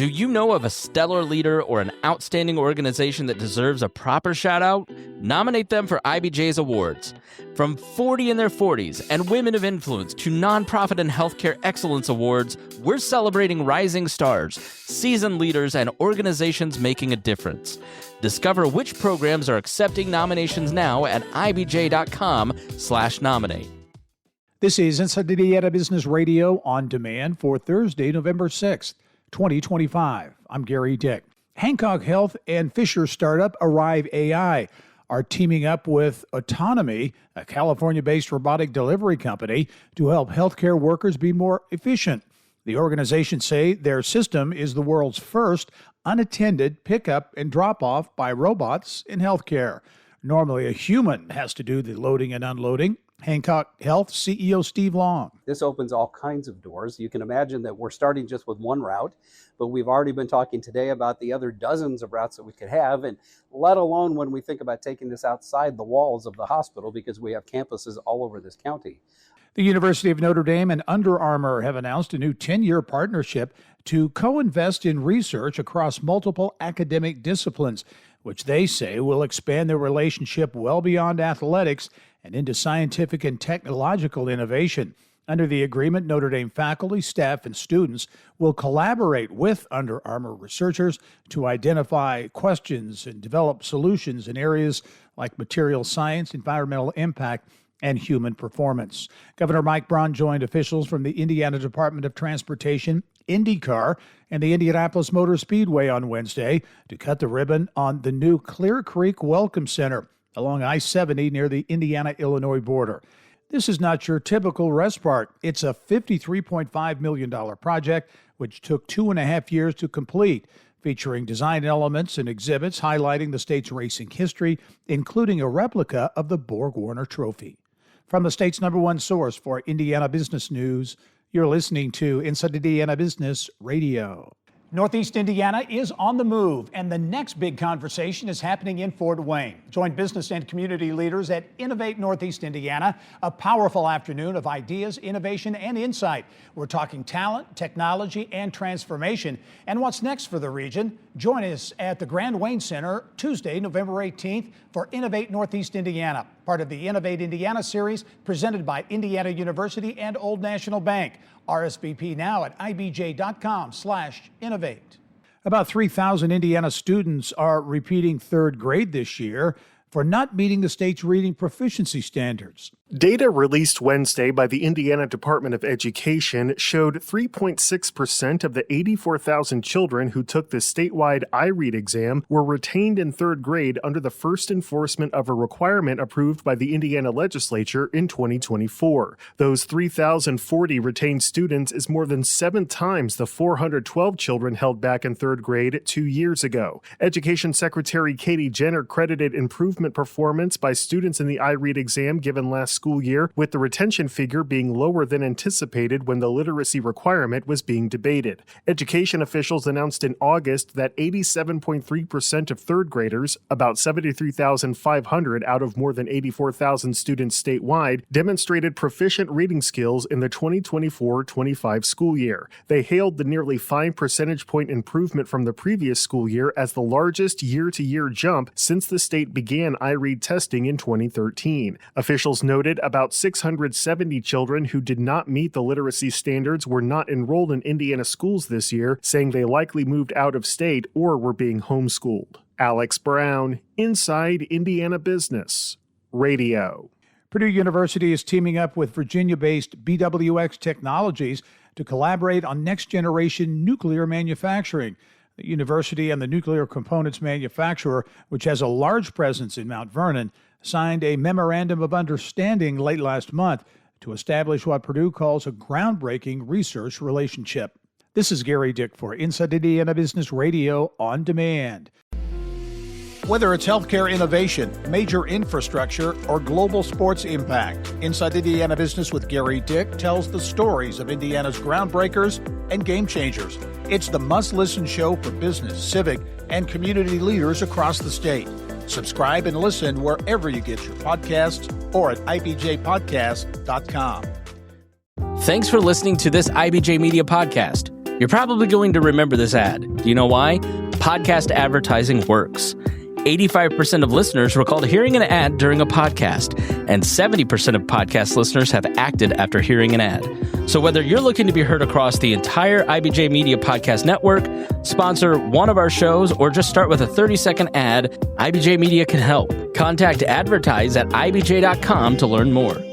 Do you know of a stellar leader or an outstanding organization that deserves a proper shout-out? Nominate them for IBJ's awards. From 40 in their 40s and Women of Influence to Nonprofit and Healthcare Excellence Awards, we're celebrating rising stars, seasoned leaders, and organizations making a difference. Discover which programs are accepting nominations now at ibj.com/nominate. This is Inside the Indiana Business Radio on demand for Thursday, November 6th. 2025. I'm Gary Dick. Hancock Health and Fisher startup Arrive AI are teaming up with Autonomy, a California-based robotic delivery company, to help healthcare workers be more efficient. The organization say their system is the world's first unattended pickup and drop-off by robots in healthcare. Normally, a human has to do the loading and unloading. Hancock Health CEO Steve Long. This opens all kinds of doors. You can imagine that we're starting just with one route, but we've already been talking today about the other dozens of routes that we could have, and let alone when we think about taking this outside the walls of the hospital, because we have campuses all over this county. The University of Notre Dame and Under Armour have announced a new 10-year partnership to co-invest in research across multiple academic disciplines, which they say will expand their relationship well beyond athletics and into scientific and technological innovation. Under the agreement, Notre Dame faculty, staff, and students will collaborate with Under Armour researchers to identify questions and develop solutions in areas like material science, environmental impact, and human performance. Governor Mike Braun joined officials from the Indiana Department of Transportation, IndyCar, and the Indianapolis Motor Speedway on Wednesday to cut the ribbon on the new Clear Creek Welcome Center along I-70 near the Indiana-Illinois border. This is not your typical rest park. It's a $53.5 million project, which took 2.5 years to complete, featuring design elements and exhibits highlighting the state's racing history, including a replica of the Borg-Warner Trophy. From the state's #1 source for Indiana business news, you're listening to Inside Indiana Business Radio. Northeast Indiana is on the move, and the next big conversation is happening in Fort Wayne. Join business and community leaders at Innovate Northeast Indiana, a powerful afternoon of ideas, innovation, and insight. We're talking talent, technology, and transformation. And what's next for the region? Join us at the Grand Wayne Center Tuesday, November 18th for Innovate Northeast Indiana, part of the Innovate Indiana series presented by Indiana University and Old National Bank. RSVP now at ibj.com/innovate. About 3,000 Indiana students are repeating third grade this year for not meeting the state's reading proficiency standards. Data released Wednesday by the Indiana Department of Education showed 3.6% of the 84,000 children who took the statewide iRead exam were retained in third grade under the first enforcement of a requirement approved by the Indiana legislature in 2024. Those 3,040 retained students is more than 7 times the 412 children held back in third grade 2 years ago. Education Secretary Katie Jenner credited improvement performance by students in the iRead exam given last school year, with the retention figure being lower than anticipated when the literacy requirement was being debated. Education officials announced in August that 87.3% of third graders, about 73,500 out of more than 84,000 students statewide, demonstrated proficient reading skills in the 2024-25 school year. They hailed the nearly 5 percentage point improvement from the previous school year as the largest year-to-year jump since the state began iRead testing in 2013. Officials noted about 670 children who did not meet the literacy standards were not enrolled in Indiana schools this year, saying they likely moved out of state or were being homeschooled. Alex Brown, Inside Indiana Business Radio. Purdue University is teaming up with Virginia-based BWX Technologies to collaborate on next-generation nuclear manufacturing. The university and the nuclear components manufacturer, which has a large presence in Mount Vernon, signed a memorandum of understanding late last month to establish what Purdue calls a groundbreaking research relationship. This is Gary Dick for Inside Indiana Business Radio on Demand. Whether it's healthcare innovation, major infrastructure, or global sports impact, Inside Indiana Business with Gary Dick tells the stories of Indiana's groundbreakers and game changers. It's the must-listen show for business, civic, and community leaders across the state. Subscribe and listen wherever you get your podcasts or at ibjpodcast.com. Thanks for listening to this IBJ Media podcast. You're probably going to remember this ad. Do you know why? Podcast advertising works. 85% of listeners recalled hearing an ad during a podcast, and 70% of podcast listeners have acted after hearing an ad. So whether you're looking to be heard across the entire IBJ Media Podcast Network, sponsor one of our shows, or just start with a 30-second ad, IBJ Media can help. Contact advertise@ibj.com to learn more.